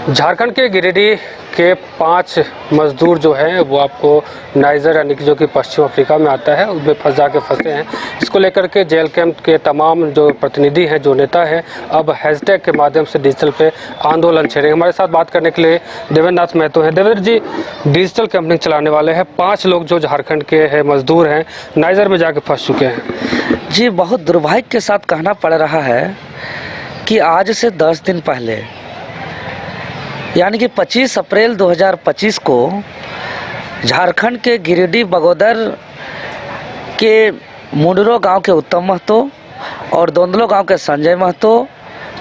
झारखंड के गिरिडीह के 5 मजदूर जो हैं वो आपको नाइजर यानी कि जो कि पश्चिम अफ्रीका में आता है उसमें फंसे हैं। इसको लेकर के जेल कैंप के तमाम जो प्रतिनिधि हैं, जो नेता हैं, अब हैशटैग के माध्यम से डिजिटल पे आंदोलन छेड़ेंगे। हमारे साथ बात करने के लिए देवेंद्र नाथ महतो हैं। देवेंद्र जी, डिजिटल कैंपिंग चलाने वाले हैं 5 लोग जो झारखंड के हैं मजदूर हैं, नाइजर में जाके फंस चुके हैं। जी, बहुत दुर्भाग्य के साथ कहना पड़ रहा है कि आज से 10 दिन पहले यानी कि 25 अप्रैल 2025 को झारखंड के गिरिडीह बगोदर के मुंडरो गांव के उत्तम महतो और दोंदलो गांव के संजय महतो,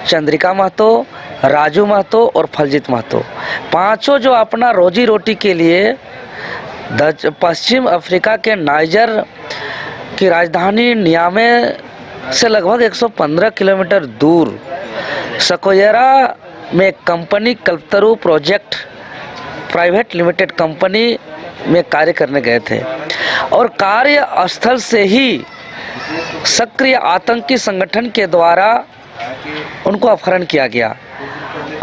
चंद्रिका महतो, राजू महतो और फलजीत महतो, पांचों जो अपना रोजी रोटी के लिए पश्चिम अफ्रीका के नाइजर की राजधानी नियामे से लगभग 115 किलोमीटर दूर सकोयरा में company Kalpataru project private limited company में कार्य करने गए थे और कार्यस्थल से ही सक्रिय आतंकी संगठन के द्वारा उनको अपहरण किया गया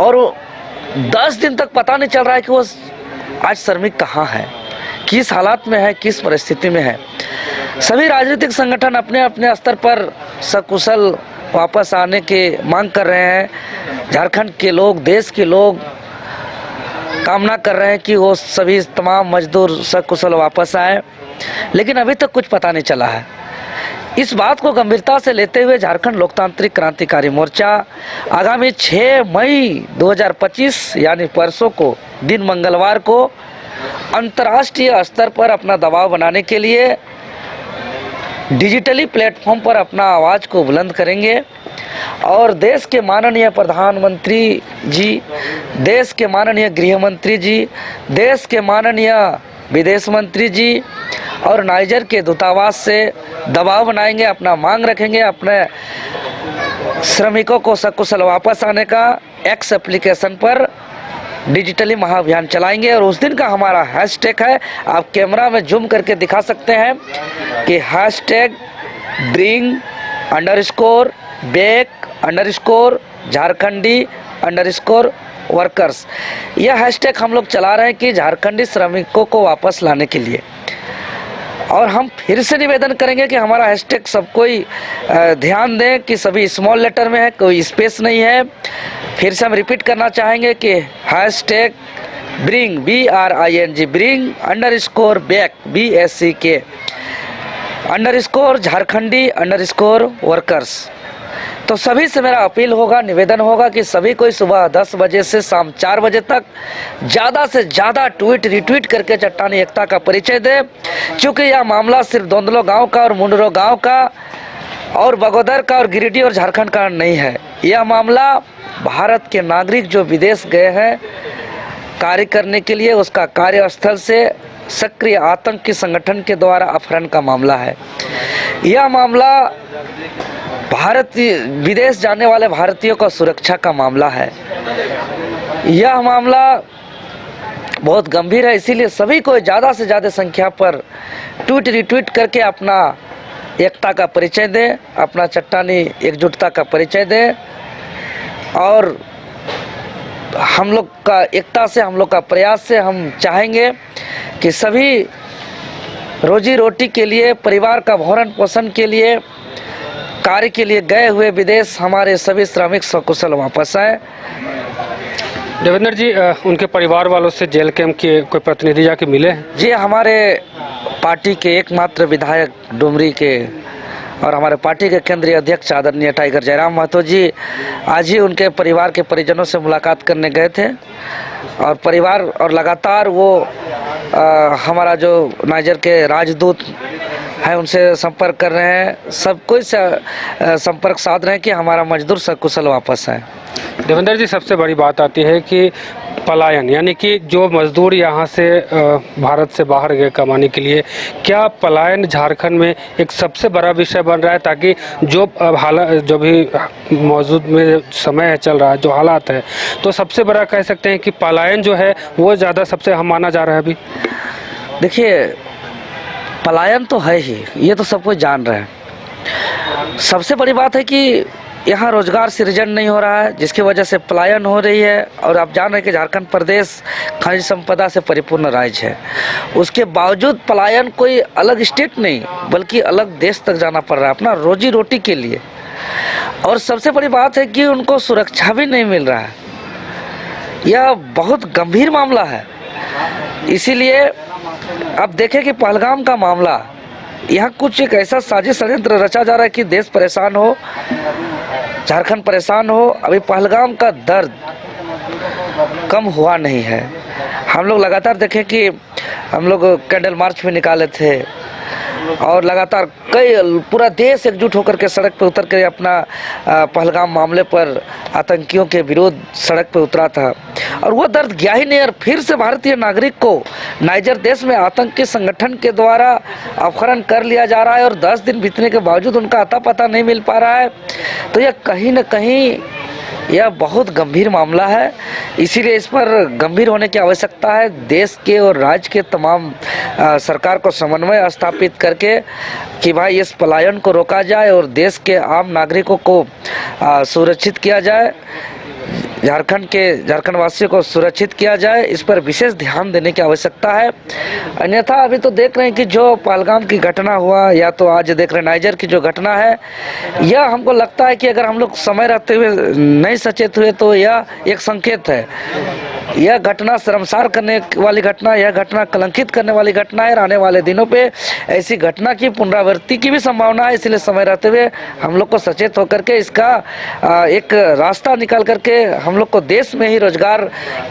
और 10 दिन तक पता नहीं चल रहा है कि वो आज श्रमिक कहाँ है, किस हालात में है, किस परिस्थिति में है। सभी राजनीतिक संगठन अपने अपने स्तर पर सकुशल वापस आने के मांग कर रहे हैं। झारखंड के लोग, देश के लोग कामना कर रहे हैं कि वो सभी तमाम मजदूर सकुशल वापस आए, लेकिन अभी तक कुछ पता नहीं चला है। इस बात को गंभीरता से लेते हुए झारखंड लोकतांत्रिक क्रांतिकारी मोर्चा आगामी 6 मई 2025 यानी परसों को दिन मंगलवार को अंतर्राष्ट्रीय स्तर पर अपना दबाव बनाने के लिए डिजिटली प्लेटफॉर्म पर अपना आवाज़ को बुलंद करेंगे और देश के माननीय प्रधानमंत्री जी, देश के माननीय गृह मंत्री जी, देश के माननीय विदेश मंत्री जी और नाइजर के दूतावास से दबाव बनाएंगे, अपना मांग रखेंगे अपने श्रमिकों को सकुशल वापस आने का। एक्स एप्लीकेशन पर डिजिटली महाअभियान चलाएंगे और उस दिन का हमारा हैशटैग है, आप कैमरा में जूम करके दिखा सकते हैं कि हैशटैग bring_back_झारखंडी_वर्कर्स। यह हैशटैग हम लोग चला रहे हैं कि झारखंडी श्रमिकों को वापस लाने के लिए। और हम फिर से निवेदन करेंगे कि हमारा हैशटैग सब कोई ध्यान दें कि सभी स्मॉल लेटर में है, कोई स्पेस नहीं है। फिर से हम रिपीट करना चाहेंगे कि हैशटैग bring_BRING_झारखंडी_वर्कर्स। तो सभी से मेरा अपील होगा, निवेदन होगा कि सभी कोई सुबह 10 बजे से शाम 4 बजे तक ज़्यादा से ज़्यादा ट्वीट रिट्वीट करके चट्टानी एकता का परिचय दे, क्योंकि यह मामला सिर्फ दोंदलो गांव का और मुंडरो गांव का और बगोदर का और गिरिडीह और झारखंड का नहीं है। यह मामला भारत के नागरिक जो विदेश गए हैं कार्य करने के लिए, उसका कार्यस्थल से सक्रिय आतंकी संगठन के द्वारा अपहरण का मामला है। यह मामला विदेश जाने वाले भारतीयों का सुरक्षा का मामला है। यह मामला बहुत गंभीर है, इसीलिए सभी को ज़्यादा से ज़्यादा संख्या पर ट्वीट रिट्वीट करके अपना एकता का परिचय दें, अपना चट्टानी एकजुटता का परिचय दें और हम लोग का एकता से, हम लोग का प्रयास से हम चाहेंगे कि सभी रोजी रोटी के लिए, परिवार का भरण पोषण के लिए, कार्य के लिए गए हुए विदेश हमारे सभी श्रमिक सकुशल वापस आए। देवेंद्र जी, उनके परिवार वालों से जेल कैंप के कोई प्रतिनिधि जाके मिले हैं? जी, हमारे पार्टी के एकमात्र विधायक डुमरी के और हमारे पार्टी के केंद्रीय अध्यक्ष आदरणीय टाइगर जयराम महतो जी आज ही उनके परिवार के परिजनों से मुलाकात करने गए थे और परिवार और लगातार वो हमारा जो नाइजर के राजदूत है उनसे संपर्क कर रहे हैं, सब कोई से संपर्क साध रहे हैं कि हमारा मजदूर सकुशल वापस आए। देवेंद्र जी, सबसे बड़ी बात आती है कि पलायन, यानी कि जो मजदूर यहाँ से भारत से बाहर गए कमाने के लिए, क्या पलायन झारखंड में एक सबसे बड़ा विषय बन रहा है, ताकि जो हालात जो भी मौजूद में समय है चल रहा है, जो हालात है, तो सबसे बड़ा कह सकते हैं कि पलायन जो है वो ज़्यादा सबसे हम माना जा रहा है अभी? देखिए, पलायन तो है ही, ये तो सब कोई जान रहे हैं। सबसे बड़ी बात है कि यहाँ रोजगार सृजन नहीं हो रहा है, जिसकी वजह से पलायन हो रही है। और आप जान रहे हैं कि झारखंड प्रदेश खनिज संपदा से परिपूर्ण राज्य है, उसके बावजूद पलायन कोई अलग स्टेट नहीं बल्कि अलग देश तक जाना पड़ रहा है अपना रोजी रोटी के लिए। और सबसे बड़ी बात है कि उनको सुरक्षा भी नहीं मिल रहा है। यह बहुत गंभीर मामला है। इसीलिए अब देखें कि पहलगाम का मामला, यहाँ कुछ एक ऐसा साजिश षड्यंत्र रचा जा रहा है कि देश परेशान हो, झारखंड परेशान हो। अभी पहलगाम का दर्द कम हुआ नहीं है। हम लोग लगातार देखें कि हम लोग कैंडल मार्च भी निकाले थे और लगातार पूरा देश एकजुट होकर के सड़क पर उतर कर अपना पहलगाम मामले पर आतंकियों के विरोध सड़क पर उतरा था। और वो दर्द गया ही नहीं। और फिर से भारतीय नागरिक को नाइजर देश में आतंकी संगठन के द्वारा अपहरण कर लिया जा रहा है और 10 दिन बीतने के बावजूद उनका अता पता नहीं मिल पा रहा है। तो यह कहीं न कहीं यह बहुत गंभीर मामला है। इसीलिए इस पर गंभीर होने की आवश्यकता है। देश के और राज्य के तमाम सरकार को समन्वय स्थापित करके कि भाई इस पलायन को रोका जाए और देश के आम नागरिकों को सुरक्षित किया जाए, झारखंड वासियों को सुरक्षित किया जाए। इस पर विशेष ध्यान देने की आवश्यकता है। अन्यथा अभी तो देख रहे हैं कि जो पहलगाम की घटना हुआ या तो आज देख रहे हैं नाइजर की जो घटना है, यह हमको लगता है कि अगर हम लोग समय रहते हुए नहीं सचेत हुए तो यह एक संकेत है। यह घटना शर्मसार करने वाली घटना, यह घटना कलंकित करने वाली घटना है। आने वाले दिनों पे ऐसी घटना की पुनरावृत्ति की भी संभावना है। इसलिए समय रहते हुए हम लोग को सचेत होकर के इसका एक रास्ता निकाल करके हम लोग को देश में ही रोजगार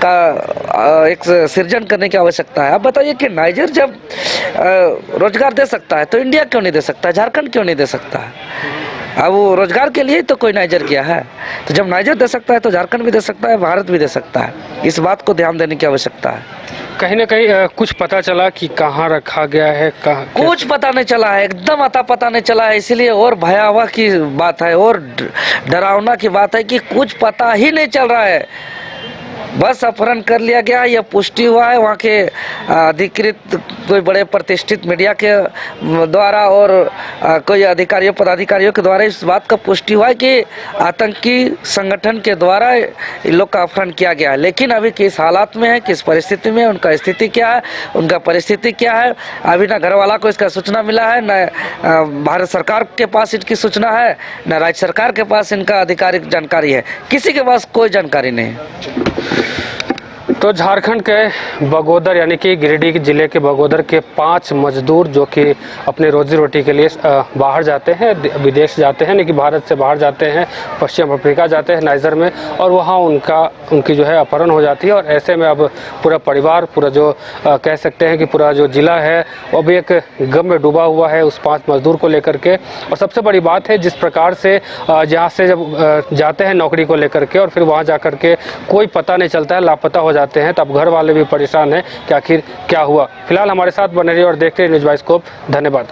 का एक सृजन करने की आवश्यकता है। अब बताइए कि नाइजर जब रोजगार दे सकता है तो इंडिया क्यों नहीं दे सकता है, झारखंड क्यों नहीं दे सकता है? अब वो रोजगार के लिए तो कोई नाइजर किया है, तो जब नाइजर दे सकता है तो झारखंड भी दे सकता है, भारत भी दे सकता है। इस बात को ध्यान देने की आवश्यकता है। कहीं ना कहीं कुछ पता चला कि कहाँ रखा गया है, कहाँ कुछ पता नहीं चला है, एकदम अता पता नहीं चला है। इसीलिए और भयावह की बात है और डरावना की बात है कि कुछ पता ही नहीं चल रहा है। बस अपहरण कर लिया गया, यह पुष्टि हुआ है वहाँ के अधिकृत कोई बड़े प्रतिष्ठित मीडिया के द्वारा और कोई पदाधिकारियों के द्वारा इस बात का पुष्टि हुआ है कि आतंकी संगठन के द्वारा इन लोग का अपहरण किया गया है। लेकिन अभी किस हालात में है, किस परिस्थिति में, उनका स्थिति क्या है, उनका परिस्थिति क्या है, अभी ना घर वाला को इसका सूचना मिला है, न भारत सरकार के पास इनकी सूचना है, न राज्य सरकार के पास इनका आधिकारिक जानकारी है। किसी के पास कोई जानकारी नहीं है। तो झारखंड के बगोदर यानी कि गिरिडीह जिले के बगोदर के 5 मजदूर जो कि अपने रोजी रोटी के लिए बाहर जाते हैं, विदेश जाते हैं, यानी कि भारत से बाहर जाते हैं, पश्चिम अफ्रीका जाते हैं नाइजर में, और वहाँ उनकी जो है अपहरण हो जाती है। और ऐसे में अब पूरा परिवार, पूरा जो कह सकते हैं कि पूरा जो ज़िला है वो भी एक गम में डूबा हुआ है उस 5 मजदूर को लेकर के। और सबसे बड़ी बात है जिस प्रकार से जहाँ से जब जाते हैं नौकरी को लेकर के और फिर वहाँ जा कर के कोई पता नहीं चलता है, लापता हो जाते हैं, तब घर वाले भी परेशान हैं कि आखिर क्या हुआ। फिलहाल हमारे साथ बने रहिए और देखते रहिए न्यूज़ बाइस्कोप। धन्यवाद।